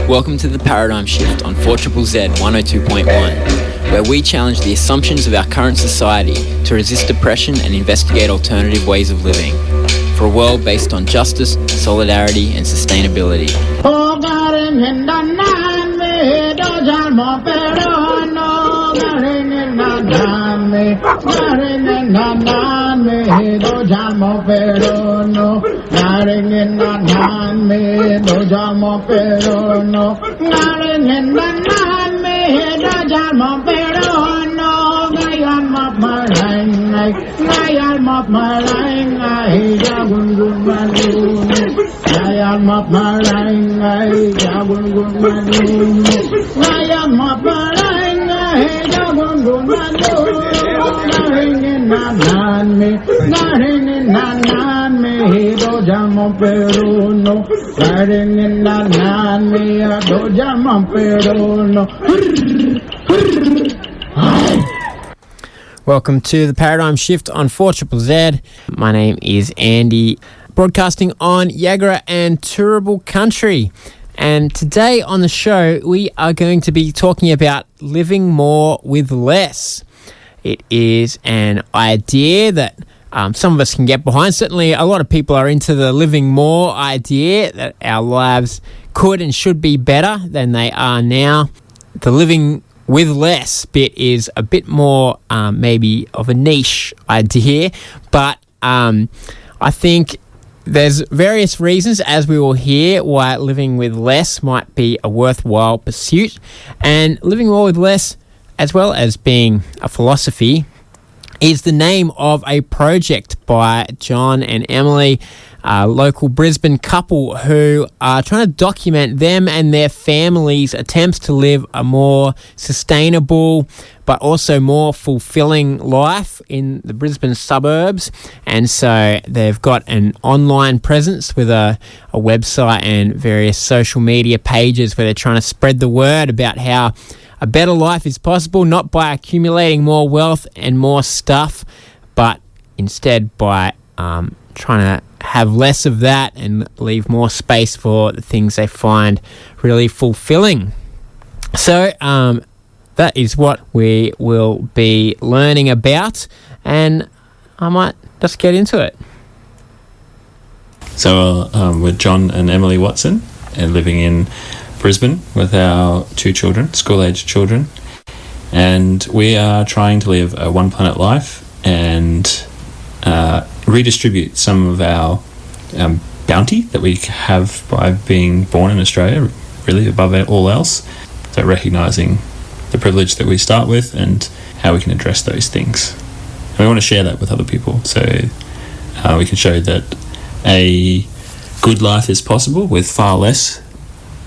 Welcome to the Paradigm Shift on 4ZZZ 102.1, where we challenge the assumptions of our current society to resist oppression and investigate alternative ways of living for a world based on justice, solidarity and sustainability. Welcome to the Paradigm Shift on 4ZZZ. My name is Andy, broadcasting on Yagara and Turrbal Country. And today on the show, we are going to be talking about living more with less. It is an idea that some of us can get behind. Certainly, a lot of people are into the living more idea, that our lives could and should be better than they are now. The living with less bit is a bit more maybe of a niche idea, but I think there's various reasons, as we will hear, why living with less might be a worthwhile pursuit. And living more with less, as well as being a philosophy, is the name of a project by Jon and Emilie, a local Brisbane couple who are trying to document them and their families' attempts to live a more sustainable but also more fulfilling life in the Brisbane suburbs. And so they've got an online presence with a website and various social media pages where they're trying to spread the word about how a better life is possible, not by accumulating more wealth and more stuff, but instead by trying to have less of that and leave more space for the things they find really fulfilling. So that is what we will be learning about, and I might just get into it. So we're Jon and Emilie Watson, and living in Brisbane with our two children, school-aged children, and we are trying to live a one-planet life and redistribute some of our bounty that we have by being born in Australia, really above all else. So recognising the privilege that we start with and how we can address those things. And we want to share that with other people, so we can show that a good life is possible with far less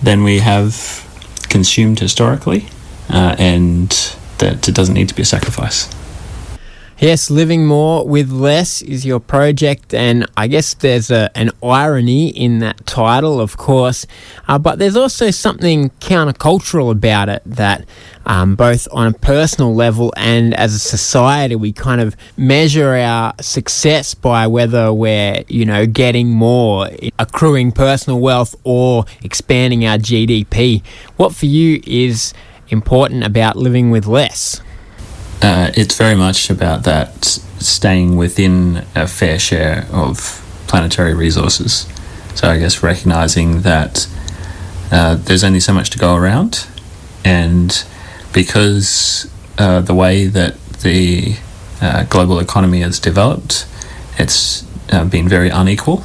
than we have consumed historically, and that it doesn't need to be a sacrifice. Yes, living more with less is your project, and I guess there's an irony in that title, of course, but there's also something countercultural about it, that both on a personal level and as a society we kind of measure our success by whether we're, getting more, accruing personal wealth, or expanding our GDP. What for you is important about living with less? It's very much about that staying within a fair share of planetary resources. So I guess recognising that there's only so much to go around, and because the way that the global economy has developed, it's been very unequal.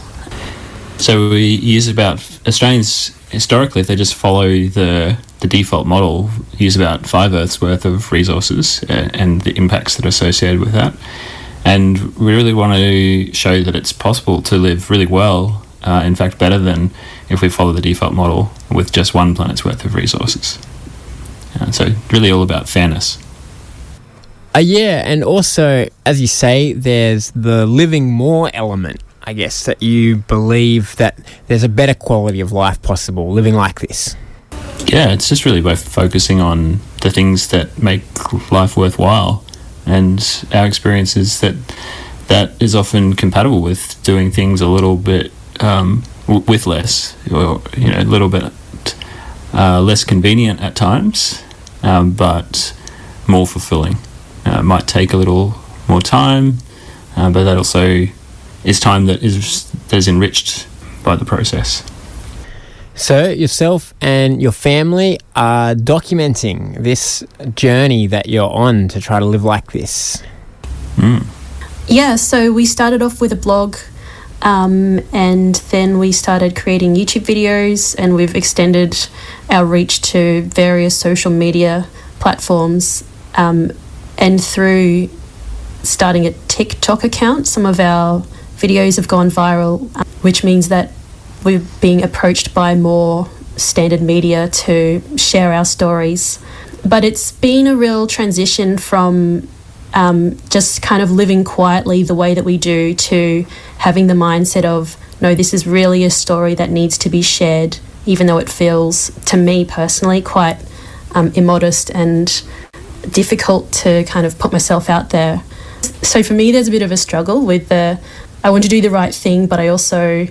So we use Australians historically, if they just follow the default model, use about 5 Earths worth of resources and the impacts that are associated with that. And we really want to show that it's possible to live really well, in fact better than if we follow the default model with just 1 planet's worth of resources. So really all about fairness. Yeah, and also, as you say, there's the living more element, I guess, that you believe that there's a better quality of life possible living like this. Yeah, it's just really both focusing on the things that make life worthwhile, and our experience is that is often compatible with doing things a little bit with less, or a little bit less convenient at times, but more fulfilling. It might take a little more time, but that also is time that is enriched by the process. So yourself and your family are documenting this journey that you're on to try to live like this. Yeah, so we started off with a blog, and then we started creating YouTube videos, and we've extended our reach to various social media platforms, and through starting a TikTok account, some of our videos have gone viral, which means that we're being approached by more standard media to share our stories. But it's been a real transition from just kind of living quietly the way that we do to having the mindset of, no, this is really a story that needs to be shared, even though it feels, to me personally, quite immodest and difficult to kind of put myself out there. So for me, there's a bit of a struggle with I want to do the right thing, but I also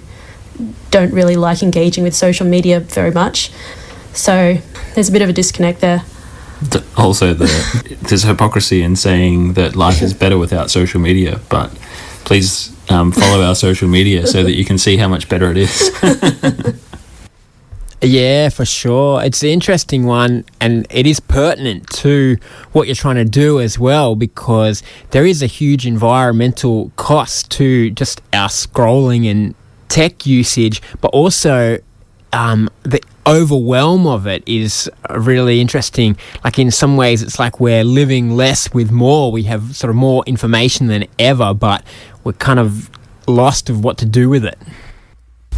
don't really like engaging with social media very much. So there's a bit of a disconnect there. Also, there's hypocrisy in saying that life is better without social media, but please follow our social media so that you can see how much better it is. Yeah, for sure. It's an interesting one, and it is pertinent to what you're trying to do as well, because there is a huge environmental cost to just our scrolling and tech usage, but also the overwhelm of it is really interesting. Like, in some ways, it's like we're living less with more. We have sort of more information than ever, but we're kind of lost of what to do with it.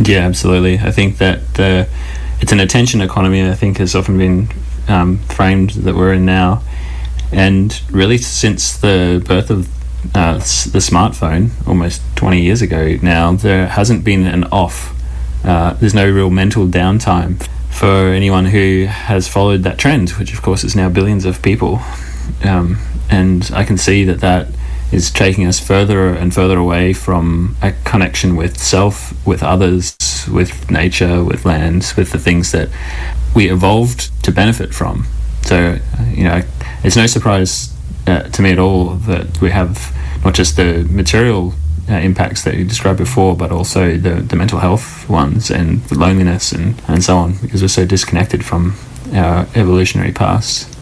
Yeah, absolutely. I think that it's an attention economy, I think, has often been framed that we're in now. And really, since the birth of the smartphone, almost 20 years ago now, there hasn't been an off. There's no real mental downtime for anyone who has followed that trend, which of course is now billions of people. And I can see that is taking us further and further away from a connection with self, with others, with nature, with lands, with the things that we evolved to benefit from. So, it's no surprise to me at all that we have not just the material impacts that you described before, but also the mental health ones and the loneliness and so on, because we're so disconnected from our evolutionary past.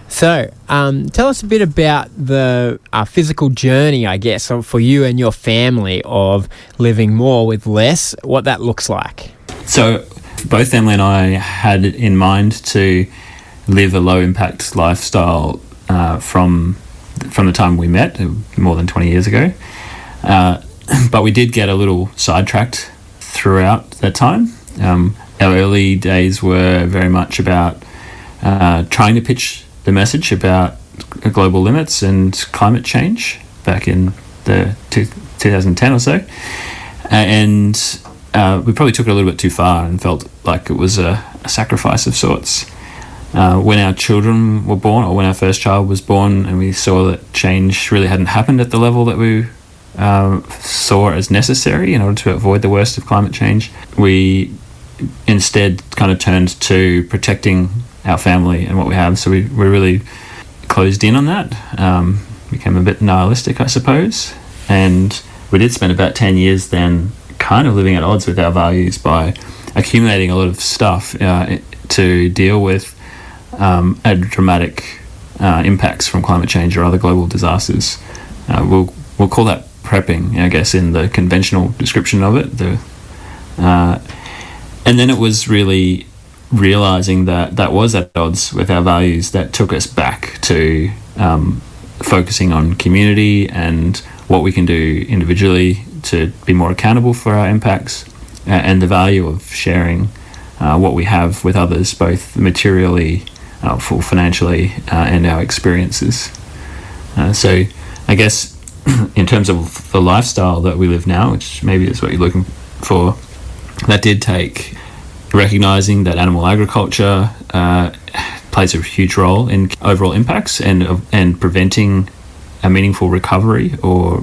So, tell us a bit about the physical journey, I guess, for you and your family of living more with less, what that looks like. So, both Emily and I had in mind to live a low-impact lifestyle from the time we met, more than 20 years ago. But we did get a little sidetracked throughout that time. Our early days were very much about trying to pitch the message about global limits and climate change back in the 2010 or so. And we probably took it a little bit too far and felt like it was a sacrifice of sorts. When our children were born, or when our first child was born, and we saw that change really hadn't happened at the level that we saw as necessary in order to avoid the worst of climate change, we instead kind of turned to protecting our family and what we have. So we really closed in on that, became a bit nihilistic, I suppose. And we did spend about 10 years then kind of living at odds with our values by accumulating a lot of stuff to deal with dramatic impacts from climate change or other global disasters. We'll call that prepping, I guess, in the conventional description of it. And then it was really realizing that was at odds with our values that took us back to focusing on community and what we can do individually to be more accountable for our impacts, and the value of sharing what we have with others, both materially, financially, and our experiences. So I guess in terms of the lifestyle that we live now, which maybe is what you're looking for, that did take recognizing that animal agriculture plays a huge role in overall impacts and preventing a meaningful recovery or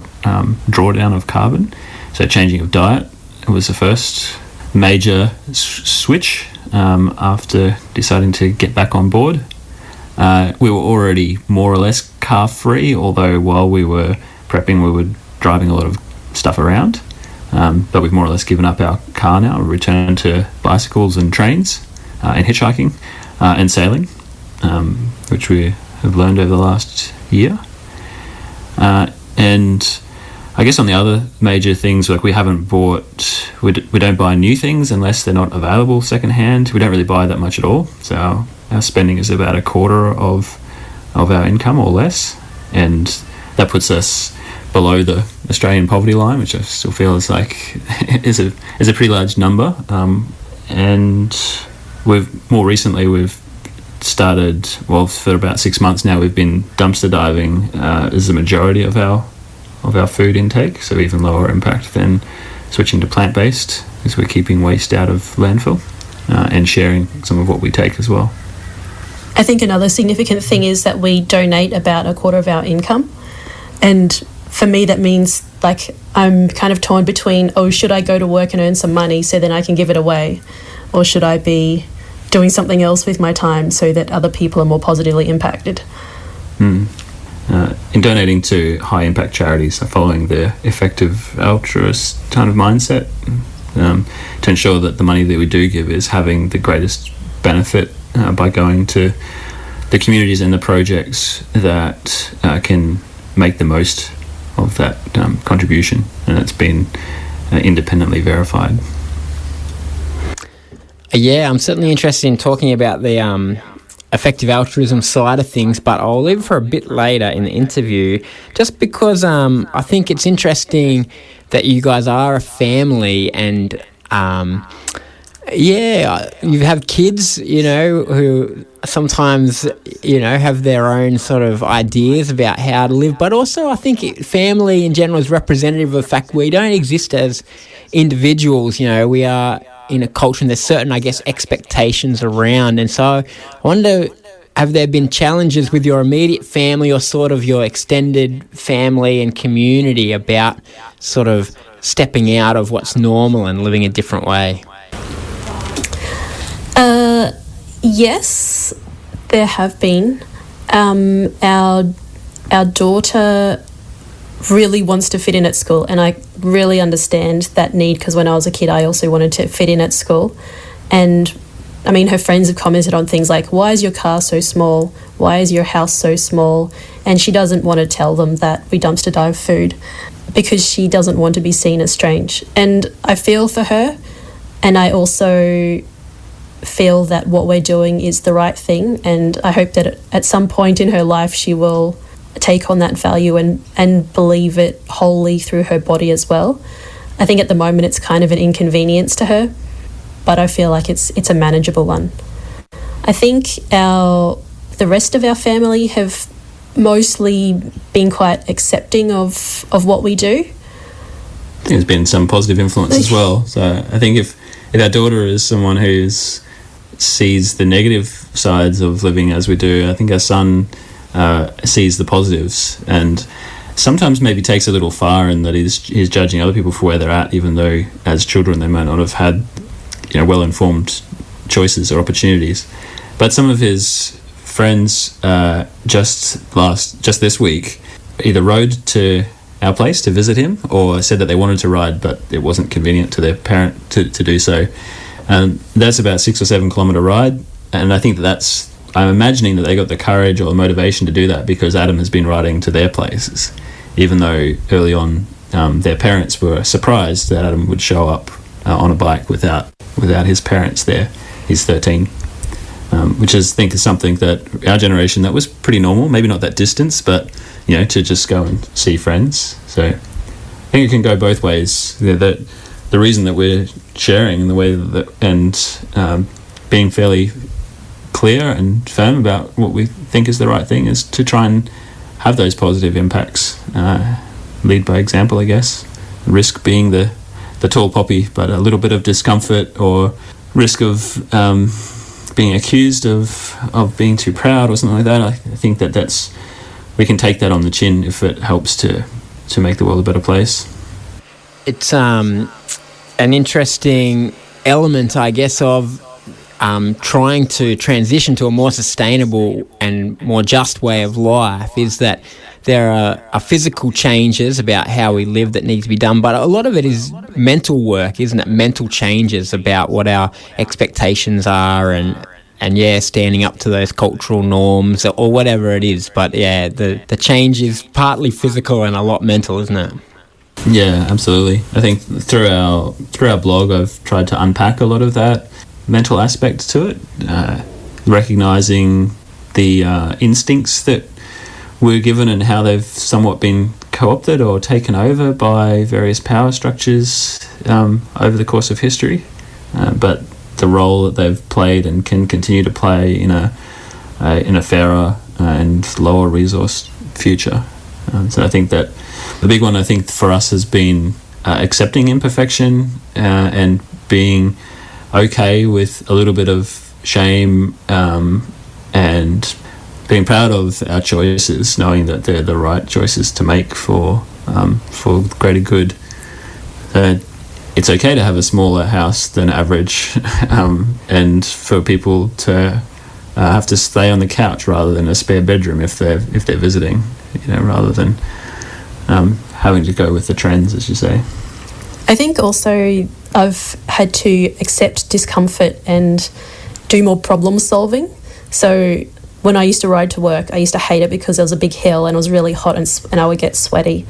drawdown of carbon. So changing of diet was the first major switch after deciding to get back on board. We were already more or less car free, although while we were prepping we were driving a lot of stuff around, but we've more or less given up our car now. We returned to bicycles and trains and hitchhiking and sailing, which we have learned over the last year. And I guess on the other major things, like we don't buy new things unless they're not available secondhand. We don't really buy that much at all, so our spending is about a quarter of our income or less, and that puts us below the Australian poverty line, which I still feel is like is a pretty large number. And we've started, well, for about 6 months now, we've been dumpster diving as the majority of our food intake, so even lower impact than switching to plant-based, as we're keeping waste out of landfill and sharing some of what we take as well. I think another significant thing is that we donate about a quarter of our income, and for me that means like I'm kind of torn between, should I go to work and earn some money so then I can give it away, or should I be doing something else with my time so that other people are more positively impacted? In donating to high impact charities, following the effective altruist kind of mindset, to ensure that the money that we do give is having the greatest benefit by going to the communities and the projects that can make the most of that contribution, and it's been independently verified. Yeah, I'm certainly interested in talking about the effective altruism side of things, but I'll leave it for a bit later in the interview, just because I think it's interesting that you guys are a family, and you have kids, who sometimes, have their own sort of ideas about how to live, but also I think family in general is representative of the fact we don't exist as individuals. We are in a culture and there's certain, I guess, expectations around. And so I wonder, have there been challenges with your immediate family or sort of your extended family and community about sort of stepping out of what's normal and living a different way? Yes, there have been. Our daughter really wants to fit in at school, and I really understand that need, because when I was a kid I also wanted to fit in at school. And I mean, her friends have commented on things like, why is your car so small, why is your house so small, and she doesn't want to tell them that we dumpster dive food because she doesn't want to be seen as strange. And I feel for her, and I also feel that what we're doing is the right thing, and I hope that at some point in her life she will take on that value and believe it wholly through her body as well. I think at the moment it's kind of an inconvenience to her, but I feel like it's a manageable one. I think the rest of our family have mostly been quite accepting of what we do. There's been some positive influence as well. So I think if our daughter is someone who sees the negative sides of living as we do, I think our son sees the positives, and sometimes maybe takes a little far in that he's judging other people for where they're at, even though as children they might not have had well-informed choices or opportunities. But some of his friends just this week either rode to our place to visit him, or said that they wanted to ride but it wasn't convenient to their parent to do so. And that's about 6 or 7 kilometre ride, and I think I'm imagining that they got the courage or the motivation to do that because Adam has been riding to their places, even though early on their parents were surprised that Adam would show up on a bike without his parents there. He's 13, which I think is something that our generation, that was pretty normal, maybe not that distance, but to just go and see friends. So I think it can go both ways. The reason that we're sharing in the way that, and being fairly clear and firm about what we think is the right thing, is to try and have those positive impacts, lead by example, I guess. Risk being the tall poppy, but a little bit of discomfort or risk of being accused of being too proud or something like that. I think we can take that on the chin if it helps to make the world a better place. It's an interesting element, I guess, of trying to transition to a more sustainable and more just way of life is that there are physical changes about how we live that need to be done, but a lot of it is mental work, isn't it? Mental changes about what our expectations are and standing up to those cultural norms or whatever it is. But yeah, the change is partly physical and a lot mental, isn't it? Yeah, absolutely. I think through our blog, I've tried to unpack a lot of that mental aspect to it, recognizing the instincts that we're given and how they've somewhat been co-opted or taken over by various power structures over the course of history, but the role that they've played and can continue to play in a fairer and lower resource future. So I think that the big one, I think, for us has been accepting imperfection and being okay with a little bit of shame and being proud of our choices, knowing that they're the right choices to make for greater good. It's okay to have a smaller house than average, and for people to have to stay on the couch rather than a spare bedroom if they're visiting, rather than having to go with the trends, as you say. I think also I've had to accept discomfort and do more problem solving. So when I used to ride to work, I used to hate it because there was a big hill and it was really hot and I would get sweaty.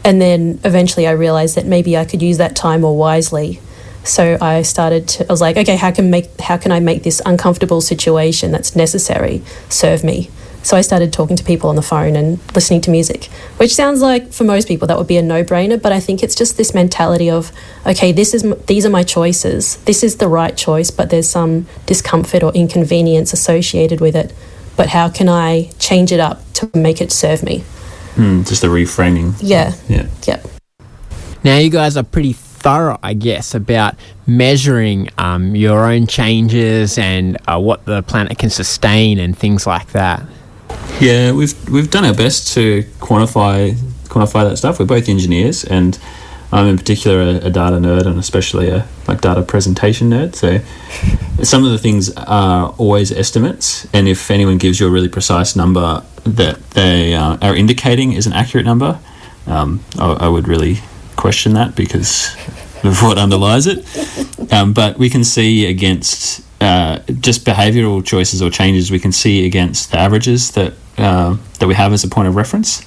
And then eventually I realised that maybe I could use that time more wisely. So I was like, okay, how can I make this uncomfortable situation that's necessary serve me? So I started talking to people on the phone and listening to music, which sounds like for most people that would be a no-brainer, but I think it's just this mentality of, okay, these are my choices. This is the right choice, but there's some discomfort or inconvenience associated with it. But how can I change it up to make it serve me? Just the reframing. Yeah. Yeah. Now, you guys are pretty thorough, I guess, about measuring your own changes and what the planet can sustain and things like that. Yeah, we've done our best to quantify that stuff. We're both engineers, and I'm in particular a data nerd, and especially a data presentation nerd. So some of the things are always estimates, and if anyone gives you a really precise number that they are indicating is an accurate number, I would really question that because of what underlies it. But we can see against just behavioural choices or changes, we can see against the averages that we have as a point of reference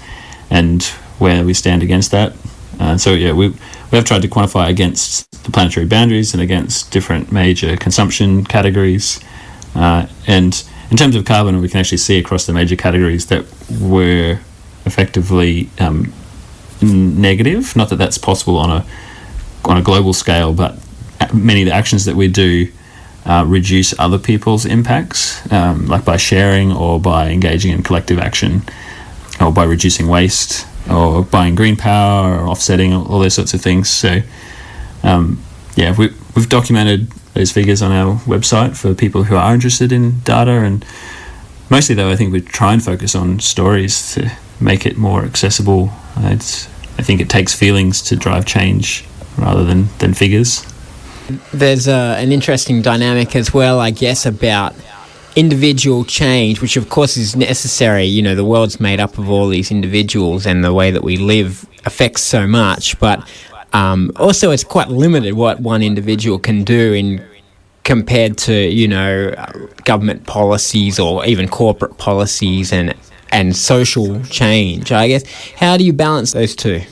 and where we stand against that. We have tried to quantify against the planetary boundaries and against different major consumption categories. And in terms of carbon, we can actually see across the major categories that we're effectively negative. Not that that's possible on a global scale, but many of the actions that we do reduce other people's impacts, like by sharing or by engaging in collective action or by reducing waste or buying green power or offsetting, all those sorts of things. So we've documented those figures on our website for people who are interested in data, and mostly though I think we try and focus on stories to make it more accessible. I think it takes feelings to drive change rather than figures. There's an interesting dynamic as well, I guess, about individual change, which of course is necessary. The world's made up of all these individuals and the way that we live affects so much, but also it's quite limited what one individual can do compared to, government policies or even corporate policies and social change, I guess. How do you balance those two?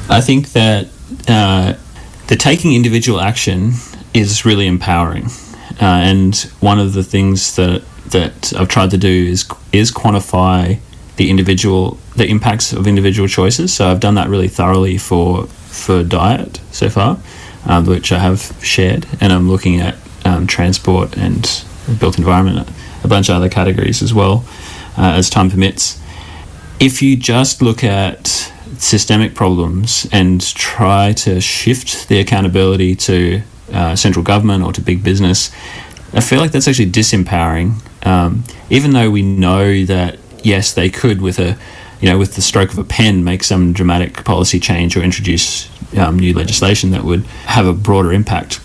I think that the taking individual action is really empowering. And one of the things that I've tried to do is quantify the impacts of individual choices. So I've done that really thoroughly for diet so far, which I have shared, and I'm looking at transport and built environment, a bunch of other categories as well, as time permits. If you just look at systemic problems and try to shift the accountability to central government or to big business, I feel like that's actually disempowering. Even though we know that yes, they could with the stroke of a pen make some dramatic policy change or introduce new legislation that would have a broader impact.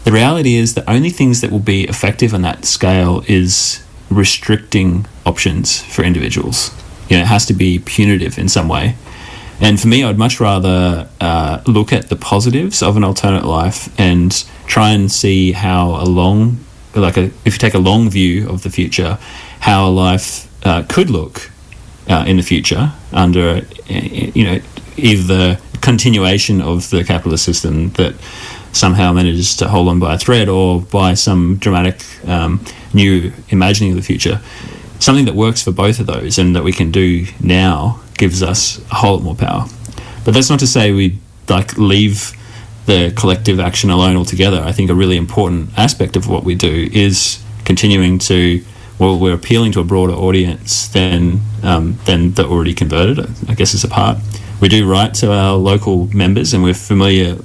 the reality is the only things that will be effective on that scale is restricting options for individuals. It has to be punitive in some way. And for me, I'd much rather look at the positives of an alternate life and try and see how if you take a long view of the future, how a life could look in the future under, either the continuation of the capitalist system that somehow manages to hold on by a thread, or by some dramatic new imagining of the future. Something that works for both of those and that we can do now gives us a whole lot more power. But that's not to say we leave the collective action alone altogether. I think a really important aspect of what we do is continuing to, we're appealing to a broader audience than the already converted, I guess, is a part. We do write to our local members, and we're familiar,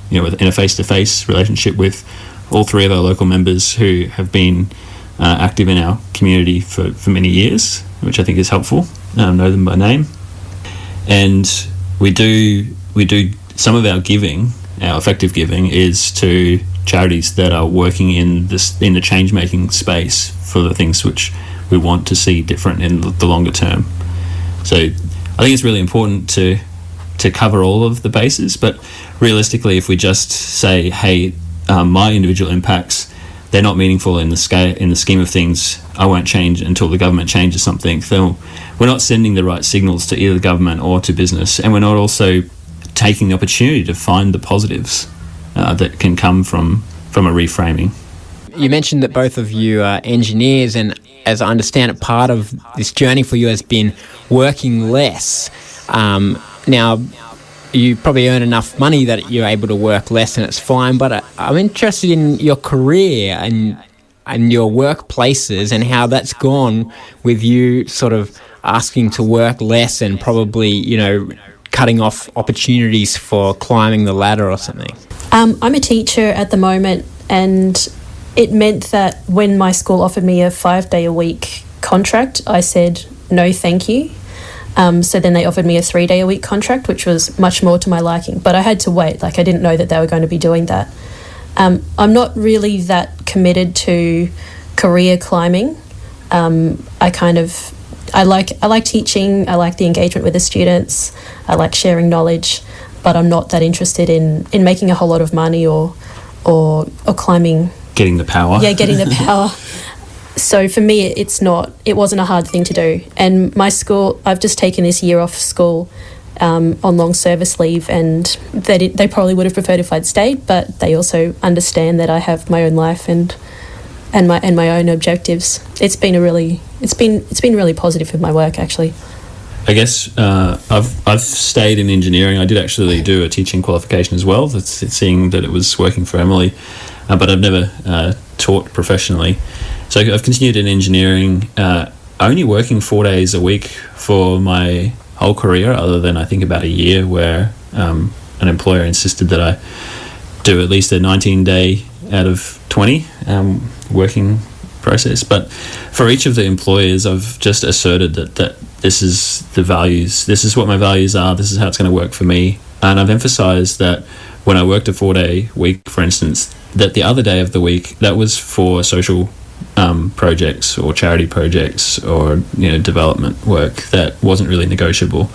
in a face-to-face relationship with all three of our local members who have been active in our community for many years, which I think is helpful. Know them by name. And we do some of our giving, our effective giving, is to charities that are working in the change-making space for the things which we want to see different in the longer term. So I think it's really important to cover all of the bases, but realistically, if we just say, hey, my individual impacts, they're not meaningful in the scheme of things, I won't change until the government changes something, then we're not sending the right signals to either the government or to business, and we're not also taking the opportunity to find the positives that can come from a reframing. You mentioned that both of you are engineers, and as I understand it, part of this journey for you has been working less. Now, you probably earn enough money that you're able to work less, and it's fine, but I'm interested in your career and your workplaces and how that's gone with you sort of asking to work less and probably, cutting off opportunities for climbing the ladder or something. I'm a teacher at the moment, and it meant that when my school offered me a 5-day-a-week contract, I said, no, thank you. So then they offered me a 3-day-a-week contract, which was much more to my liking. But I had to wait. I didn't know that they were going to be doing that. I'm not really that committed to career climbing. I like teaching. I like the engagement with the students. I like sharing knowledge. But I'm not that interested in making a whole lot of money or climbing. Getting the power. Yeah, getting the power. So for me, it wasn't a hard thing to do. And my school, I've just taken this year off school on long service leave, and they probably would have preferred if I'd stayed, but they also understand that I have my own life and my own objectives. It's been really positive for my work, actually. I guess I've stayed in engineering. I did actually do a teaching qualification as well. That's seeing that it was working for Emily, but I've never taught professionally. So I've continued in engineering, only working 4 days a week for my whole career, other than I think about a year where an employer insisted that I do at least a 19-day out of 20 working process. But for each of the employers, I've just asserted that this is the values, this is what my values are, this is how it's going to work for me. And I've emphasised that when I worked a 4-day week, for instance, that the other day of the week, that was for social projects or charity projects or development work that wasn't really negotiable.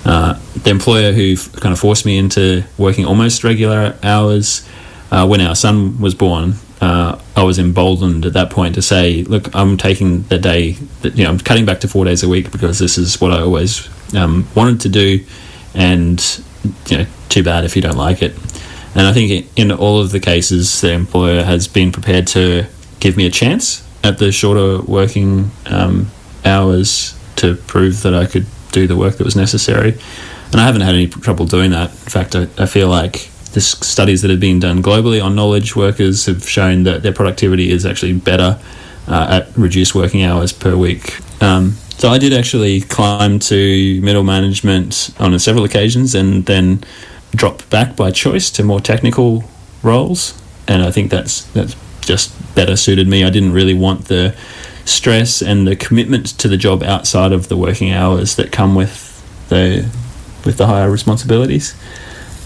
The employer who kind of forced me into working almost regular hours when our son was born, I was emboldened at that point to say, look, I'm taking the day that I'm cutting back to 4 days a week because this is what I always wanted to do, and too bad if you don't like it. And I think in all of the cases, the employer has been prepared to give me a chance at the shorter working hours to prove that I could do the work that was necessary. And I haven't had any trouble doing that. In fact, I feel like the studies that have been done globally on knowledge workers have shown that their productivity is actually better at reduced working hours per week. So I did actually climb to middle management on several occasions and then drop back by choice to more technical roles. And I think that's just better suited me. I didn't really want the stress and the commitment to the job outside of the working hours that come with the higher responsibilities.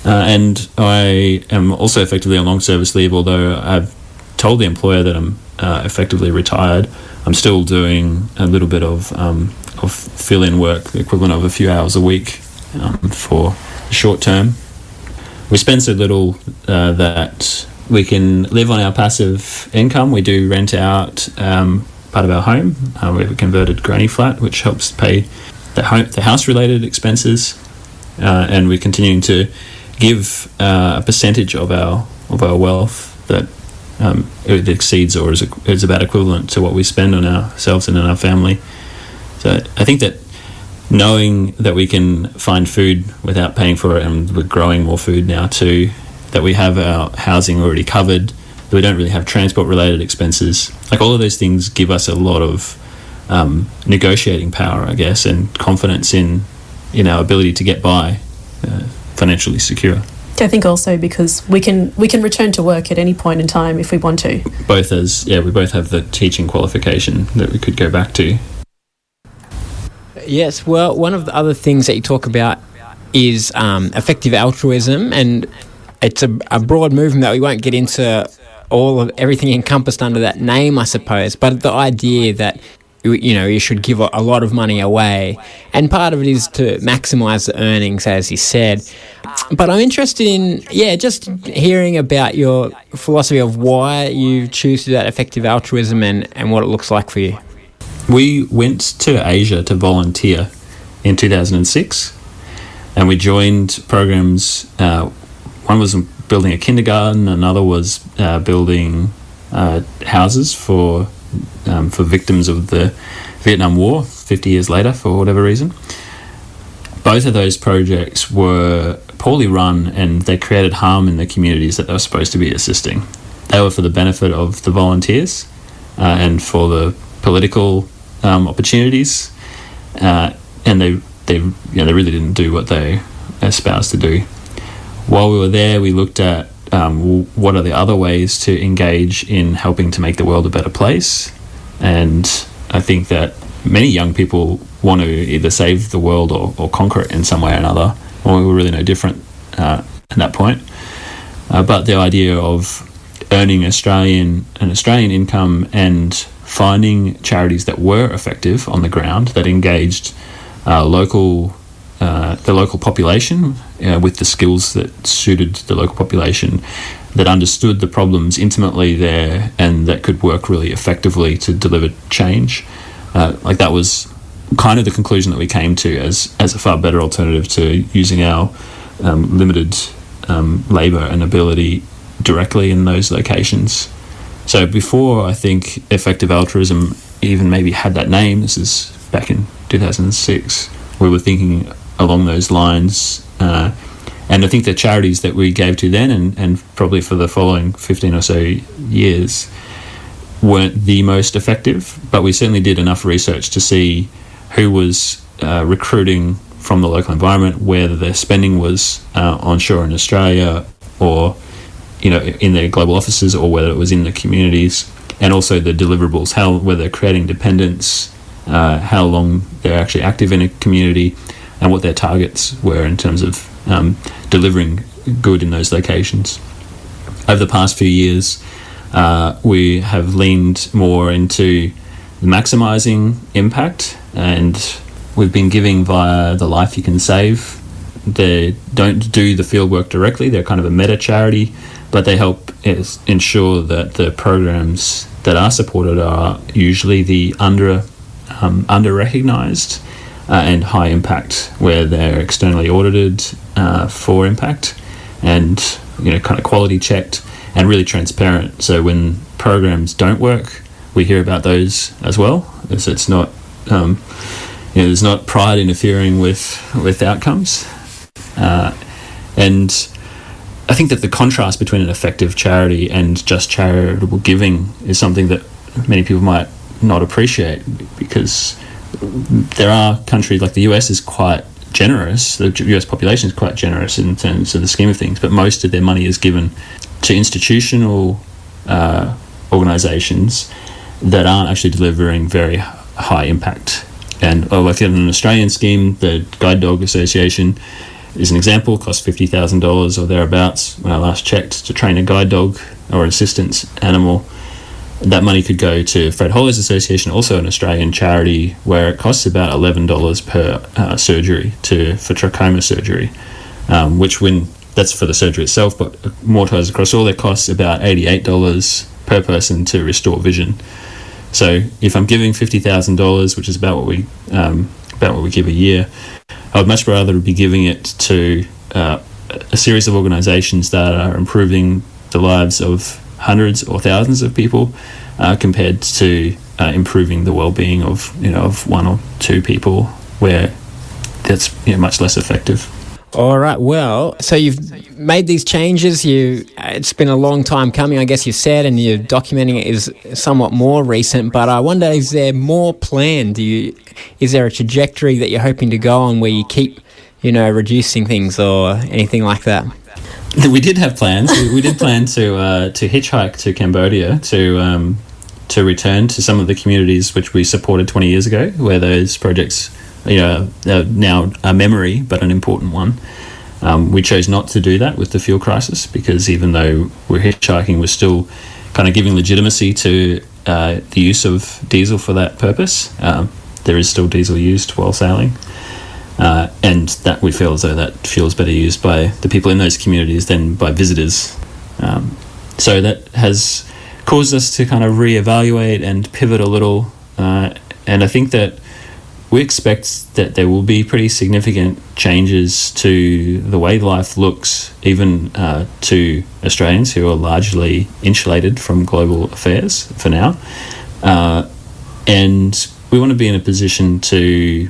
And I am also effectively on long service leave, although I've told the employer that I'm effectively retired. I'm still doing a little bit of fill-in work, the equivalent of a few hours a week for the short term. We spend so little that we can live on our passive income. We do rent out part of our home. We have a converted granny flat, which helps pay the house-related expenses, and we're continuing to give a percentage of our wealth that it exceeds or is about equivalent to what we spend on ourselves and on our family. So I think that knowing that we can find food without paying for it, and we're growing more food now too, that we have our housing already covered, that we don't really have transport-related expenses, like all of those things give us a lot of negotiating power, I guess, and confidence in our ability to get by financially secure. I think also because we can return to work at any point in time if we want to. We both have the teaching qualification that we could go back to. Yes, well, one of the other things that you talk about is effective altruism, and it's a broad movement that we won't get into all of everything encompassed under that name, I suppose, but the idea that you should give a lot of money away, and part of it is to maximise the earnings, as you said. But I'm interested in, just hearing about your philosophy of why you choose to do that effective altruism and what it looks like for you. We went to Asia to volunteer in 2006, and we joined programs. One was building a kindergarten, another was building houses for victims of the Vietnam War 50 years later, for whatever reason. Both of those projects were poorly run, and they created harm in the communities that they were supposed to be assisting. They were for the benefit of the volunteers and for the political opportunities, and they really didn't do what they espoused to do. While we were there, we looked at what are the other ways to engage in helping to make the world a better place. And I think that many young people want to either save the world or conquer it in some way or another. Well, we were really no different at that point. But the idea of earning an Australian income and finding charities that were effective on the ground, that engaged the local population with the skills that suited the local population, that understood the problems intimately there, and that could work really effectively to deliver change. That was kind of the conclusion that we came to as a far better alternative to using our limited labour and ability directly in those locations. So before, I think, effective altruism even maybe had that name, this is back in 2006, we were thinking along those lines. And I think the charities that we gave to then, and probably for the following 15 or so years, weren't the most effective, but we certainly did enough research to see who was recruiting from the local environment, whether their spending was onshore in Australia or in their global offices, or whether it was in the communities, and also the deliverables, whether they're creating dependence, how long they're actually active in a community, and what their targets were in terms of delivering good in those locations. Over the past few years, we have leaned more into maximising impact, and we've been giving via the Life You Can Save. They don't do the field work directly, they're kind of a meta charity, but they help ensure that the programs that are supported are usually the under-recognised and high impact, where they're externally audited for impact and kind of quality checked and really transparent. So when programs don't work, we hear about those as well. So it's not there's not pride interfering with outcomes, and I think that the contrast between an effective charity and just charitable giving is something that many people might not appreciate, because there are countries like the US is quite generous, the US population is quite generous in terms of the scheme of things, but most of their money is given to institutional organisations that aren't actually delivering very high impact. And like in an Australian scheme, the Guide Dog Association is an example, cost $50,000 or thereabouts when I last checked to train a guide dog or assistance animal. That money could go to Fred Hollows Association, also an Australian charity, where it costs about $11 per surgery for trachoma surgery, which that's for the surgery itself, but amortised across all their costs about $88 per person to restore vision. So if I'm giving $50,000, which is about what we give a year, I would much rather be giving it to a series of organisations that are improving the lives of hundreds or thousands of people, compared to improving the well-being of one or two people, where that's much less effective. All right. Well, so you've made these changes. It's been a long time coming, I guess you said, and you're documenting it is somewhat more recent. But I wonder, is there more planned? Is there a trajectory that you're hoping to go on where you keep, reducing things or anything like that? We did have plans. We did plan to hitchhike to Cambodia to return to some of the communities which we supported 20 years ago, where those projects, are now a memory, but an important one. We chose not to do that with the fuel crisis, because even though we're hitchhiking, we're still kind of giving legitimacy to the use of diesel for that purpose. There is still diesel used while sailing. And that we feel as though that fuel is better used by the people in those communities than by visitors. So that has caused us to kind of reevaluate and pivot a little. And I think that we expect that there will be pretty significant changes to the way life looks, even to Australians who are largely insulated from global affairs for now. And we want to be in a position to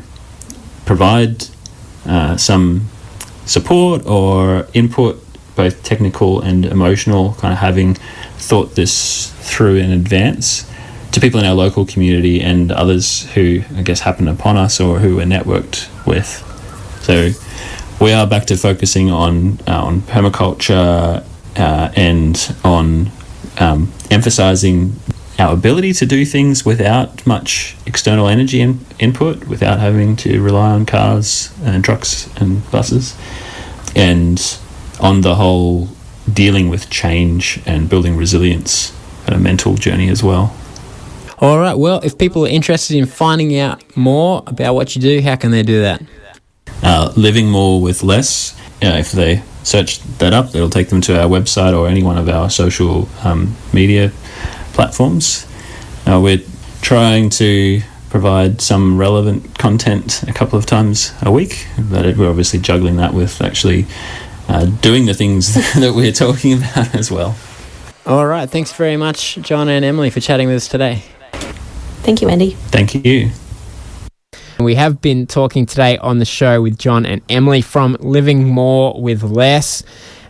provide some support or input, both technical and emotional, kind of having thought this through in advance, to people in our local community and others who, I guess, happen upon us or who we're networked with. So we are back to focusing on permaculture and on emphasising our ability to do things without much external energy input, without having to rely on cars and trucks and buses, and on the whole dealing with change and building resilience and a mental journey as well. All right. Well, if people are interested in finding out more about what you do, how can they do that? Living More with Less. If they search that up, it'll take them to our website or any one of our social media platforms. We're trying to provide some relevant content a couple of times a week, but we're obviously juggling that with actually doing the things that we're talking about as well. All right. Thanks very much, Jon and Emilie, for chatting with us today. Thank you, Andy. Thank you. We have been talking today on the show with Jon and Emilie from Living More with Less.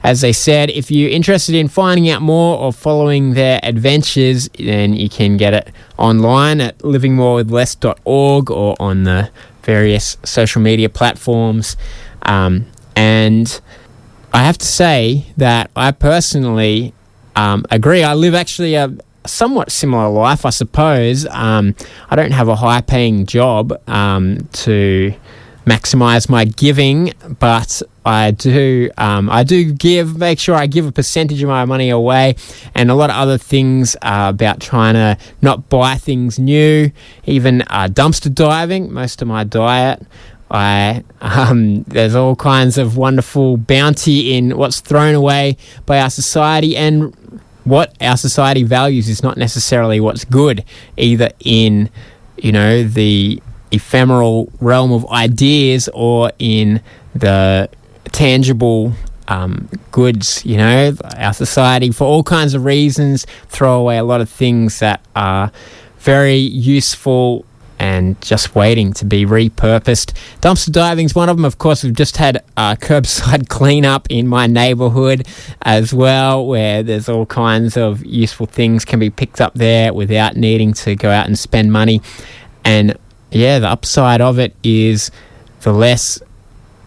As they said, if you're interested in finding out more or following their adventures, then you can get it online at livingmorewithless.org or on the various social media platforms. And I have to say that I personally agree. I live actually a somewhat similar life, I suppose. I don't have a high-paying job to maximize my giving, but I do make sure I give a percentage of my money away, and a lot of other things about trying to not buy things new, even dumpster diving. Most of my diet, there's all kinds of wonderful bounty in what's thrown away by our society, and what our society values is not necessarily what's good, either in, the ephemeral realm of ideas or in the tangible goods. Our society, for all kinds of reasons, throw away a lot of things that are very useful and just waiting to be repurposed. Dumpster diving is one of them. Of course, we've just had curbside cleanup in my neighbourhood as well, where there's all kinds of useful things can be picked up there without needing to go out and spend money. And yeah, the upside of it is the less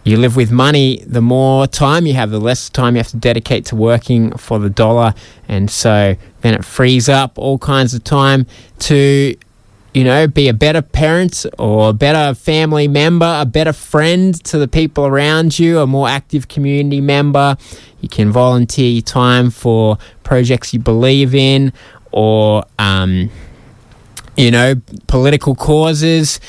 you live with money, the more time you have, the less time you have to dedicate to working for the dollar. And so then it frees up all kinds of time to be a better parent or a better family member, a better friend to the people around you, a more active community member. You can volunteer your time for projects you believe in, or, political causes.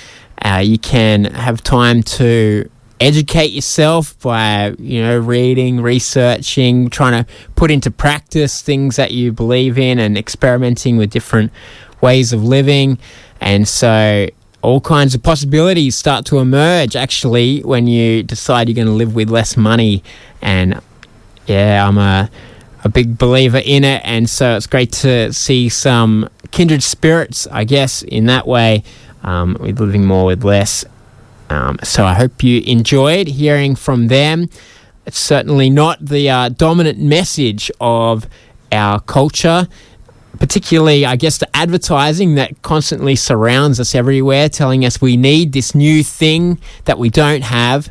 You can have time to educate yourself by, reading, researching, trying to put into practice things that you believe in and experimenting with different ways of living. And so all kinds of possibilities start to emerge, actually, when you decide you're going to live with less money. And yeah, I'm a big believer in it. And so it's great to see some kindred spirits, I guess, in that way, with living more with less. So I hope you enjoyed hearing from them. It's certainly not the dominant message of our culture, particularly, I guess, the advertising that constantly surrounds us everywhere, telling us we need this new thing that we don't have,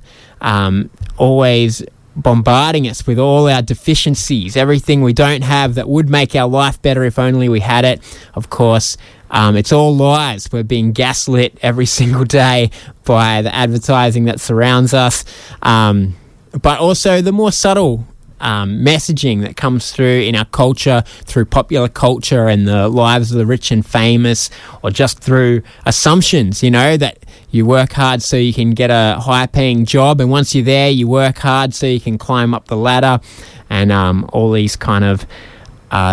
always bombarding us with all our deficiencies, everything we don't have that would make our life better if only we had it. Of course, it's all lies. We're being gaslit every single day by the advertising that surrounds us, but also the more subtle messaging that comes through in our culture, through popular culture and the lives of the rich and famous, or just through assumptions, that you work hard so you can get a high paying job, and once you're there you work hard so you can climb up the ladder, and all these kind of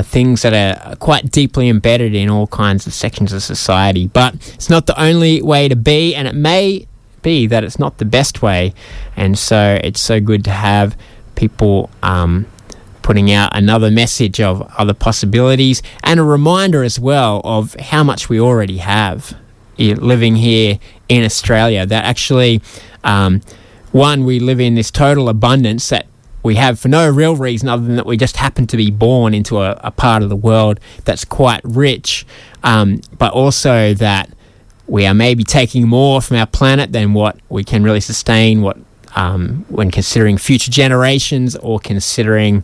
things that are quite deeply embedded in all kinds of sections of society. But it's not the only way to be, and it may be that it's not the best way. And so it's so good to have people putting out another message of other possibilities, and a reminder as well of how much we already have living here in Australia. That actually, one, we live in this total abundance that we have for no real reason other than that we just happen to be born into a part of the world that's quite rich, but also that we are maybe taking more from our planet than what we can really sustain, when considering future generations, or considering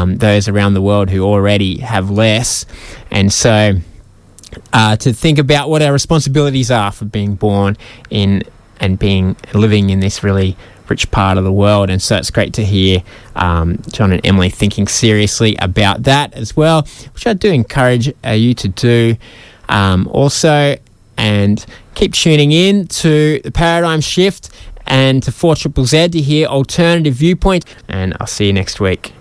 those around the world who already have less. And so to think about what our responsibilities are for being born in and living in this really rich part of the world. And so it's great to hear Jon and Emilie thinking seriously about that as well, which I do encourage you to do also. And keep tuning in to The Paradigm Shift and to 4ZZZ to hear alternative viewpoints. And I'll see you next week.